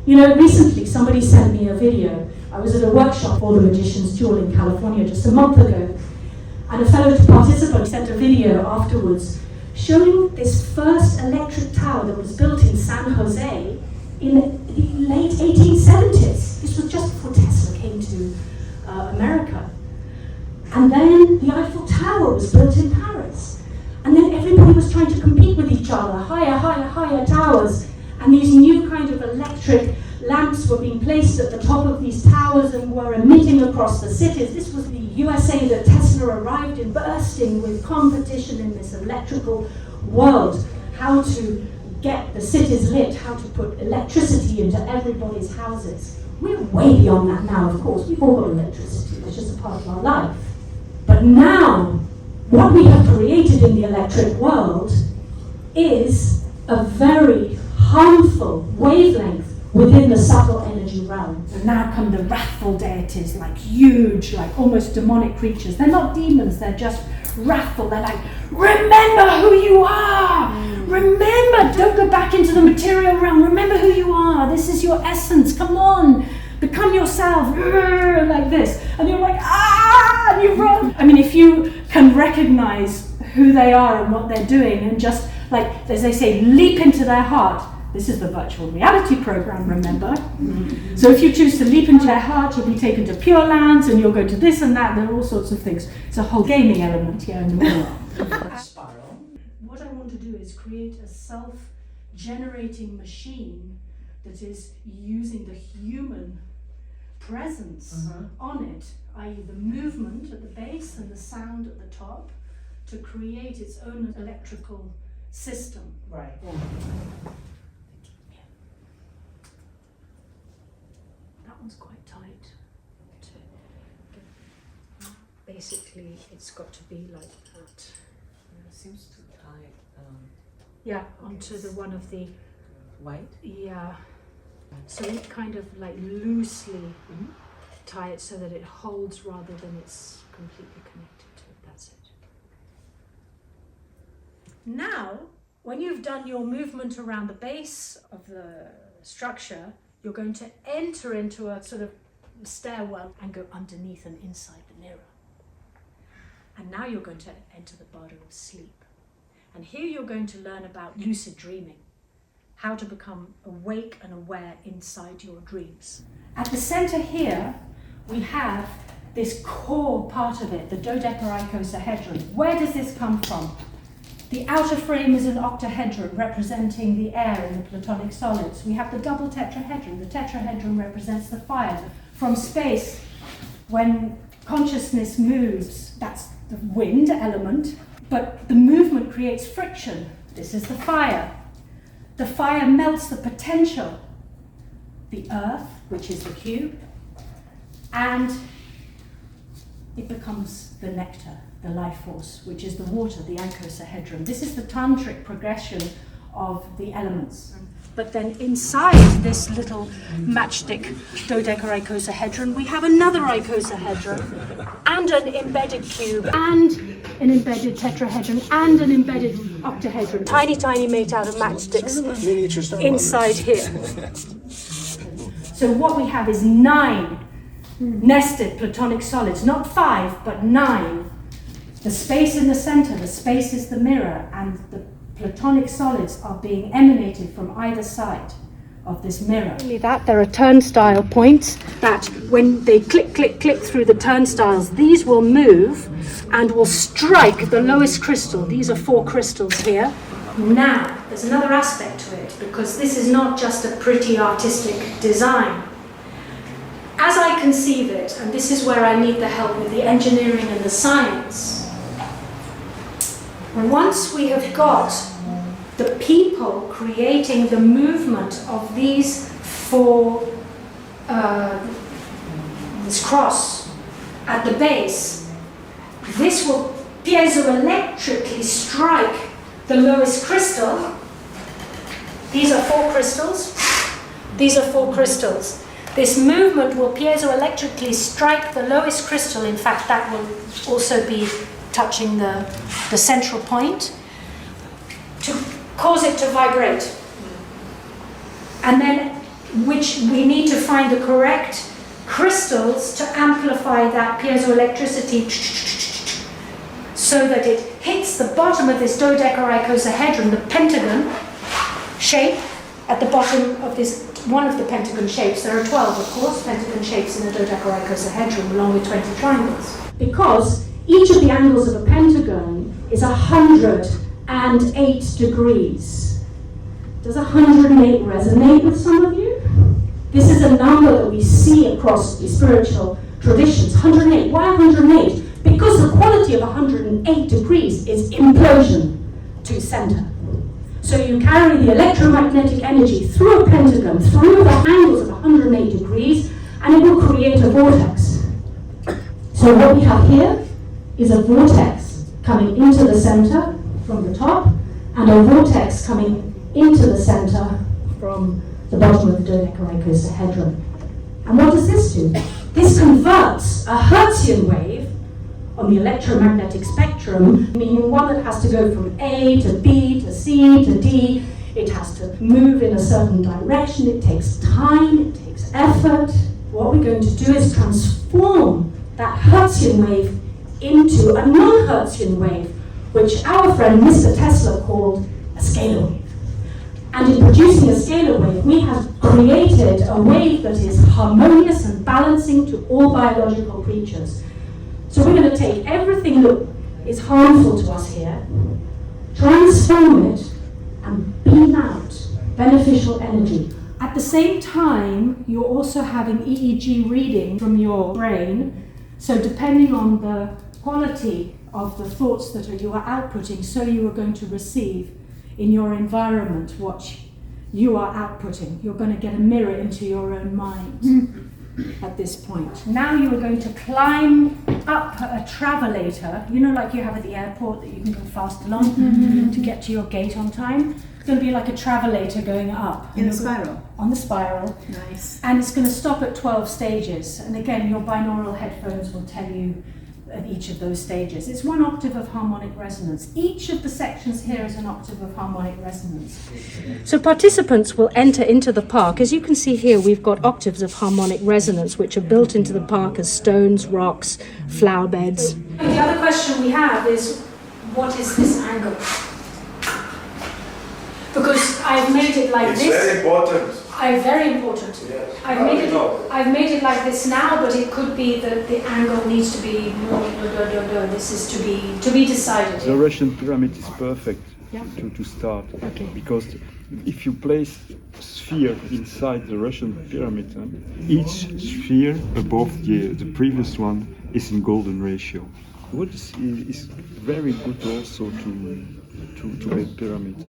You know, recently somebody sent me a video. I was at a workshop for the Magician's Jewel in California just a month ago, and a fellow participant sent a video afterwards showing this first electric tower that was built in San Jose in the late 1870s. This was just before Tesla came to America. And then the Eiffel Tower was built in Paris. And then everybody was trying to compete with each other, higher towers. And these new kind of electric lamps were being placed at the top of these towers and were emitting across the cities. This was the USA that Tesla arrived in, bursting with competition in this electrical world. How to get the cities lit, how to put electricity into everybody's houses. We're way beyond that now, of course. We've all got electricity, it's just a part of our life. But now, what we have created in the electric world is a very harmful wavelength within the subtle energy realm. And now come the wrathful deities, like huge, like almost demonic creatures. They're not demons, they're just wrathful. They're like, remember who you are! Remember, don't go back into the material realm. Remember who you are. This is your essence. Come on, become yourself, like this. And you're like, ah, and you run. I mean, if you can recognize who they are and what they're doing and just, like, as they say, leap into their heart. This is the virtual reality program, remember? Mm-hmm. So if you choose to leap into their heart, you'll be taken to Pure Lands and you'll go to this and that. There are all sorts of things. It's a whole gaming element here in the middle. Spiral. What I want to do is create a self-generating machine that is using the human presence on it, i.e. the movement at the base and the sound at the top, to create its own electrical system. Right. That one's quite tight. Basically, it's got to be like that. It seems too tight. Yeah, onto the one of the White? Yeah. So you kind of like loosely tie it so that it holds rather than it's completely connected to it. That's it. Now, when you've done your movement around the base of the structure, you're going to enter into a sort of stairwell and go underneath and inside the mirror. And now you're going to enter the bardo of sleep. And here you're going to learn about lucid dreaming, how to become awake and aware inside your dreams. At the center here, we have this core part of it, the dodecahedron. Where does this come from? The outer frame is an octahedron representing the air in the Platonic solids. We have the double tetrahedron. The tetrahedron represents the fire. From space, when consciousness moves, that's the wind element, but the movement creates friction. This is the fire. The fire melts the potential, the earth, which is the cube, and it becomes the nectar, the life force, which is the water, the icosahedron. This is the tantric progression of the elements. But then inside this little matchstick dodecahedron, we have another icosahedron, and an embedded cube, and an embedded tetrahedron, and an embedded octahedron. Tiny, tiny made out of matchsticks inside here. So what we have is 9 nested Platonic solids, not 5, but 9. The space in the center, the space is the mirror, and the Platonic solids are being emanated from either side of this mirror. Not only that, there are turnstile points that when they click, click, click through the turnstiles, these will move and will strike the lowest crystal. These are 4 crystals here. Now, there's another aspect to it, because this is not just a pretty artistic design. As I conceive it, and this is where I need the help with the engineering and the science, once we have got the people creating the movement of these 4, this cross at the base, this will piezoelectrically strike the lowest crystal. These are 4 crystals. These are 4 crystals. This movement will piezoelectrically strike the lowest crystal. In fact, that will also be touching the central point to cause it to vibrate. And then which we need to find the correct crystals to amplify that piezoelectricity so that it hits the bottom of this dodecahedron, the pentagon shape at the bottom of this, one of the pentagon shapes. There are 12, of course, pentagon shapes in a dodecahedron along with 20 triangles. Because each of the angles of a pentagon is 108 degrees. Does 108 resonate with some of you? This is a number that we see across the spiritual traditions. 108. Why 108? Because the quality of 108 degrees is implosion to center. So you carry the electromagnetic energy through a pentagon, through the angles of 108 degrees, and it will create a vortex. So what we have here is a vortex coming into the center from the top, and a vortex coming into the center from the bottom of the dodecahedron. And what does this do? This converts a Hertzian wave on the electromagnetic spectrum, meaning one that has to go from A to B to C to D. It has to move in a certain direction. It takes time, it takes effort. What we're going to do is transform that Hertzian wave into a non-Hertzian wave, which our friend Mr. Tesla called a scalar wave. And in producing a scalar wave, we have created a wave that is harmonious and balancing to all biological creatures. So we're going to take everything that is harmful to us here, transform it, and beam out beneficial energy. At the same time, you're also having EEG reading from your brain. So depending on the quality of the thoughts that you are outputting, so you are going to receive in your environment what you are outputting. You're going to get a mirror into your own mind at this point. Now you are going to climb up a travelator, you know, like you have at the airport that you can go fast along to get to your gate on time. It's going to be like a travelator going up. In a spiral? On the spiral. Nice. And it's going to stop at 12 stages. And again, your binaural headphones will tell you at each of those stages. It's 1 octave of harmonic resonance. Each of the sections here is an octave of harmonic resonance. So participants will enter into the park. As you can see here, we've got octaves of harmonic resonance, which are built into the park as stones, rocks, flower beds. The other question we have is, what is this angle? Because I've made it like it's this. It's very important. Very important. Yes. I've made it like this now, but it could be that the angle needs to be no. This is to be decided. The Russian pyramid is perfect Yeah. to start, Okay. because if you place a sphere inside the Russian pyramid, each sphere above the previous one is in golden ratio. Wood is very good also to make pyramids.